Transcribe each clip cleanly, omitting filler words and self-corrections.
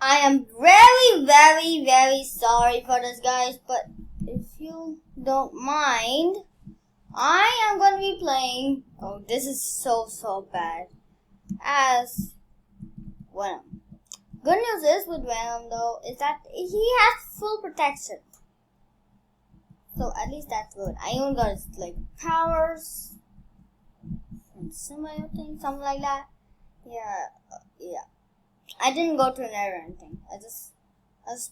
I am very, very, very sorry for this, guys, but if you don't mind, I am going to be playing, oh, this is so bad, as Venom. Good news is with Venom, though, is that he has full protection. So at least that's good. I even got his, like, powers and symbiote thing, something like that. Yeah. I didn't go to another or anything. I just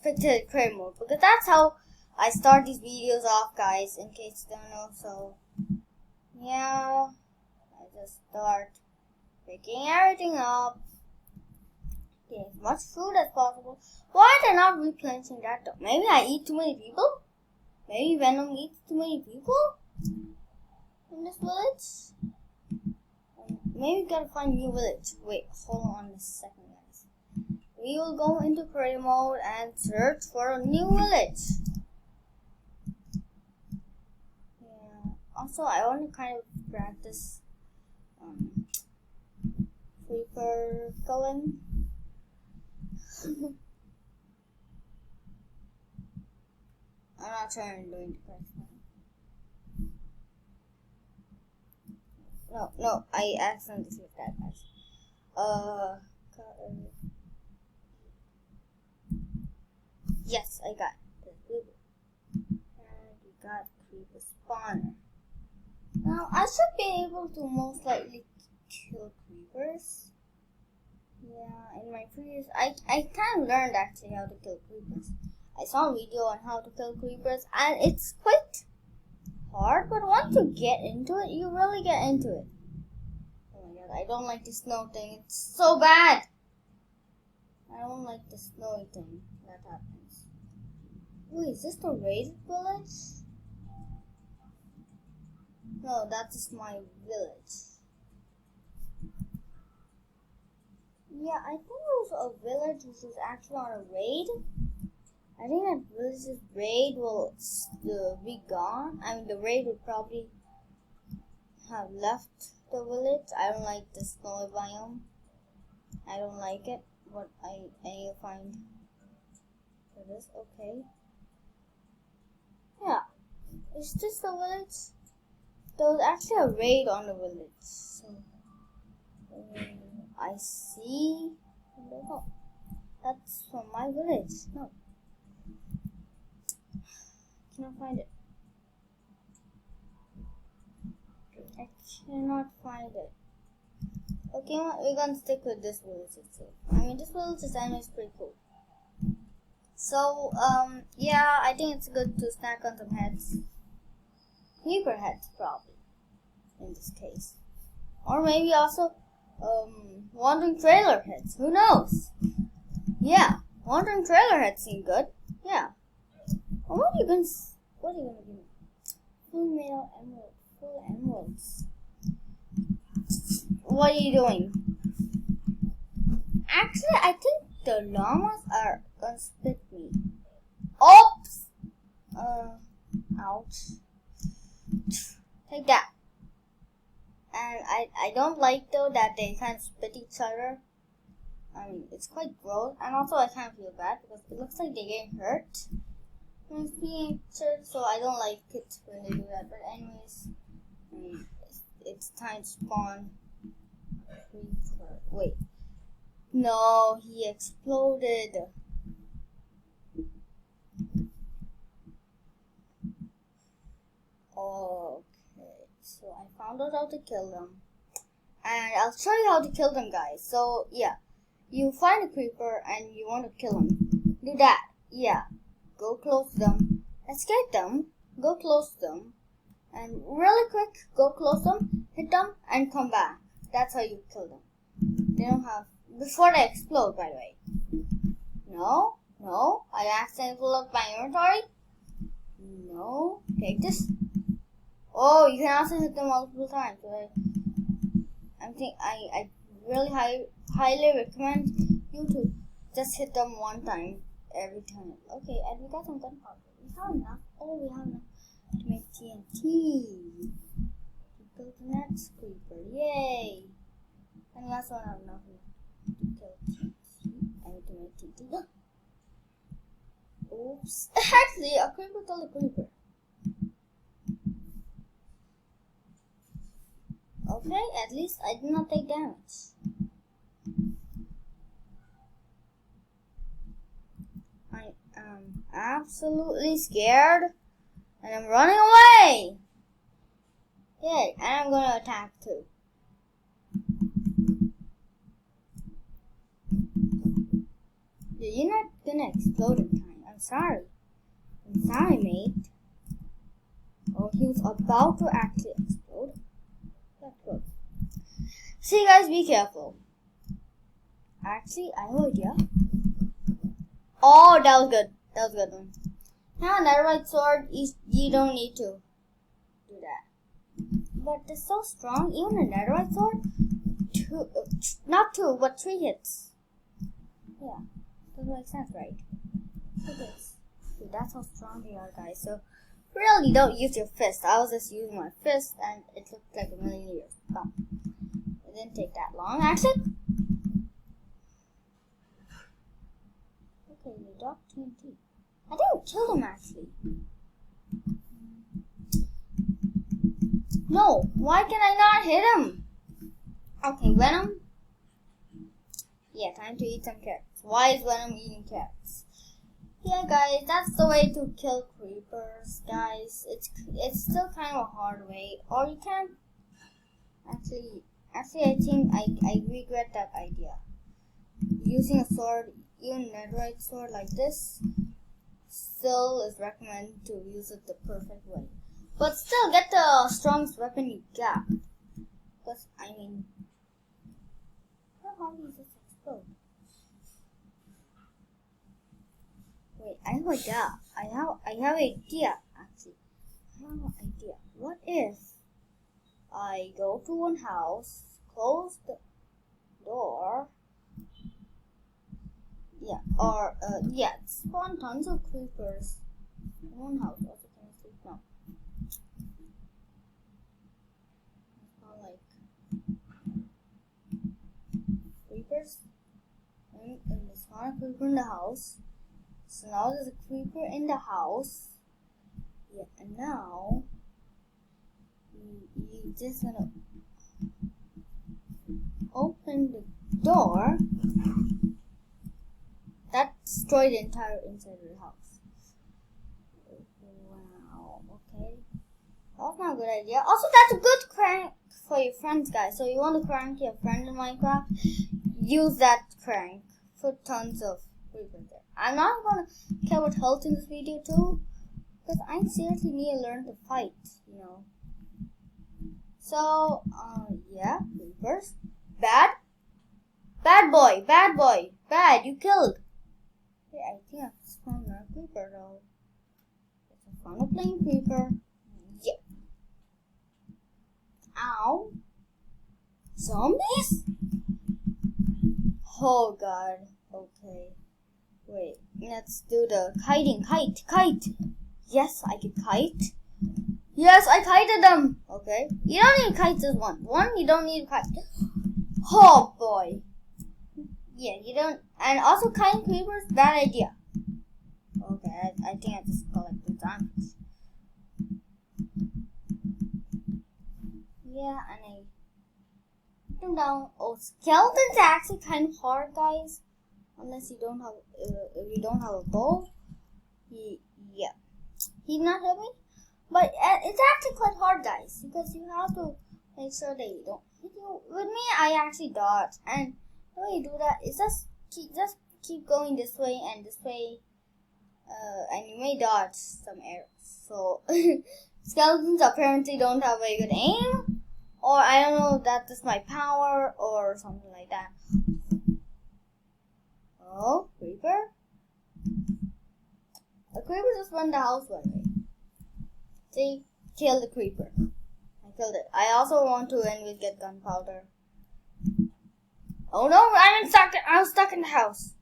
picked it at create mode because that's how I start these videos off, guys, in case you don't know. So yeah, I just start picking everything up. Getting as much food as possible. Why are they not replenishing that though? Maybe I eat too many people? Maybe Venom eats too many people in this village? Maybe we gotta find a new village. Wait, hold on a second, guys. We will go into creative mode and search for a new village. Yeah. Also, I want to kind of practice creeper killing. I'm not trying to do it correct. No, I accidentally saved that, guys. Yes, I got the creeper. And we got creeper spawner. Now, I should be able to most likely kill creepers. Yeah, in my previous, I kind of learned actually how to kill creepers. I saw a video on how to kill creepers, and it's quite hard, but once you get into it, you really get into it. Oh my god, I don't like the snow thing. It's so bad. I don't like the snowy thing that happens. Wait, is this the raided village? No, that's just my village. Yeah, I think it was a village which was actually on a raid. I think that village's raid will be gone. I mean, the raid would probably have left the village. I don't like the snowy biome. I don't like it. But I need to find this. Okay. Yeah. Is this the village? There was actually a raid on the village. So, I see. No, that's from my village. No. Cannot find it. I cannot find it. Okay, we're gonna stick with this village itself. I mean, this village design is pretty cool. So, yeah, I think it's good to snack on some heads. Creeper heads, probably, in this case. Or maybe also, wandering trailer heads. Who knows? Yeah, wandering trailer heads seem good. Yeah. Or what are you gonna give me? Full emeralds. What are you doing? Actually, I think the llamas are gonna split me. Oops! Ouch. Take that. And I don't like though that they kind of split each other. I mean, it's quite gross. And also I kind of feel bad because it looks like they're getting hurt when it's being injured. So I don't like it when they do that. But anyways, it's time to spawn. Wait. No, he exploded. Okay, so I found out how to kill them. And I'll show you how to kill them, guys. So, yeah. You find a creeper and you want to kill him. Do that. Yeah. Go close to them. Escape them. Go close to them. And really quick, go close them, hit them, and come back. That's how you kill them. They don't have... Before they explode, by the way. No. I accidentally pulled up my inventory. No. Take this. Oh, you can also hit them multiple times. So I really highly recommend you to just hit them one time every time. Okay, and we got some gunpowder. We have enough. Oh, we have enough to make TNT. To build the next creeper. Yay! And we also have enough to kill TNT. And we ultimate TT. Oops. Actually, a creeper killed a creeper. Okay, at least I did not take damage. I am absolutely scared. And I'm running away! Okay, and I'm gonna attack too. You're not gonna explode in time. I'm sorry. I'm sorry, mate. Oh, he was about to actually explode. That's good. See, guys, be careful. Actually, I have an idea. Oh, that was good. That was a good one. Now, netherite sword, you don't need to do that. But it's so strong, even a netherite sword, not two, but 3 hits. Yeah, doesn't make sense, right? Look at this. Dude, that's how strong they are, guys. So, really don't use your fist. I was just using my fist, and it looked like a million years. Come. It didn't take that long, actually. Okay, you dropped TNT. I didn't kill him, actually. No, why can I not hit him? Okay, Venom. Yeah, time to eat some carrots. Why is Venom eating carrots? Yeah, guys, that's the way to kill creepers, guys. It's still kind of a hard way, or you can actually I think I regret that idea. Using a sword, even netherite sword like this, still is recommended to use it the perfect way. But still, get the strongest weapon you got. Because, I mean, how does this explode? Wait, I have an idea. I have an idea, actually. I have an idea. What if I go to one house, close the door, yeah, or, spawn tons of creepers in one house. Also, can I sleep now? Spawn, like, creepers, and there's spawn a creeper in the house. So now there's a creeper in the house. Yeah, and now you just gonna open the door. That destroyed the entire inside of the house. Wow, okay. That's not a good idea. Also, that's a good crank for your friends, guys. So you want to crank your friend in Minecraft? Use that crank. Put tons of creepers there. I'm not gonna care about health in this video too, because I seriously need to learn to fight, you know. So, yeah, creepers. Bad boy, bad, you killed. Okay, I think I've spawned a creeper though. It's a fun of playing creeper. Yeah. Ow. Zombies? Oh god. Okay. Wait, let's do the kiting. Kite. Yes, I can kite. Yes, I kited them. Okay. You don't need kites as one. You don't need kite. Oh boy. Yeah, you don't. And also, kiting creepers, bad idea. Okay, I think I just collected diamonds. Yeah, and I put them down. Oh, skeletons are actually kind of hard, guys. Unless you don't have, if you don't have a bow. Yeah, he not hit me. But it's actually quite hard, guys, because you have to make sure that you don't hit you. With me, I actually dodge, and the way you do that is just keep going this way and this way, and you may dodge some arrows. So skeletons apparently don't have very good aim, or I don't know, that's just my power or something like that. Oh, creeper! The creeper just went the house one way. See, kill the creeper. I killed it. I also want to end with get gunpowder. Oh no, I'm stuck in the house.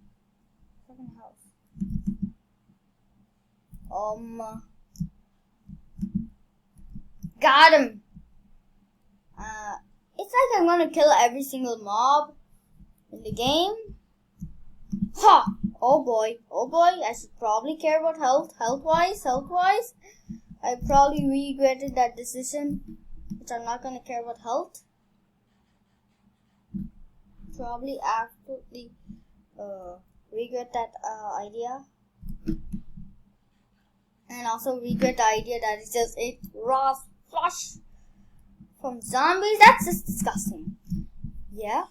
Got him. It's like I'm gonna kill every single mob in the game. Ha! Oh boy, I should probably care about health-wise. I probably regretted that decision, which I'm not gonna care about health. Probably absolutely regret that idea. And also regret the idea that it's just ate raw flesh from zombies. That's just disgusting. Yeah.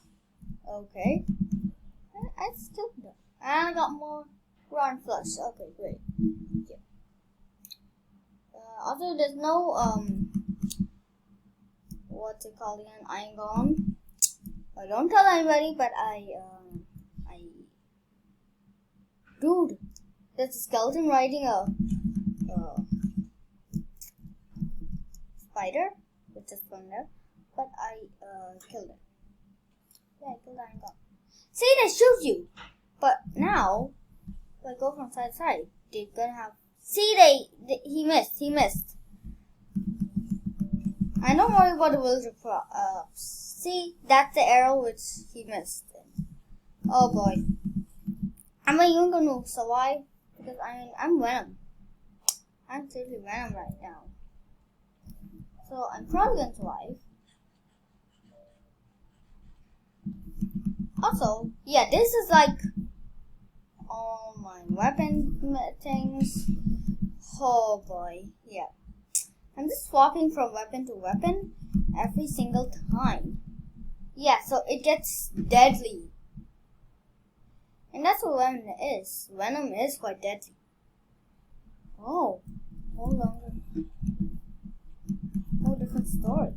Okay. I still do. And I got more raw flesh. Okay, great. Yeah. Also, there's no what's it called again? Iron Golem. I don't tell anybody, but dude, there's a skeleton riding a spider, which is from there, but I killed it. Yeah, I killed the Iron Golem. See, they shoot you, but now if I go from side to side, they're gonna have. See, he missed. I don't worry about the villager. See, that's the arrow which he missed. Oh boy. Am I even going to survive? Because I'm Venom. I'm seriously Venom right now. So I'm probably going to survive. Also, yeah, this is like all my weapon things. Oh boy, yeah. I'm just swapping from weapon to weapon every single time. Yeah, so it gets deadly. And that's what Venom is. Venom is quite deadly. Oh, hold on. Whole different story.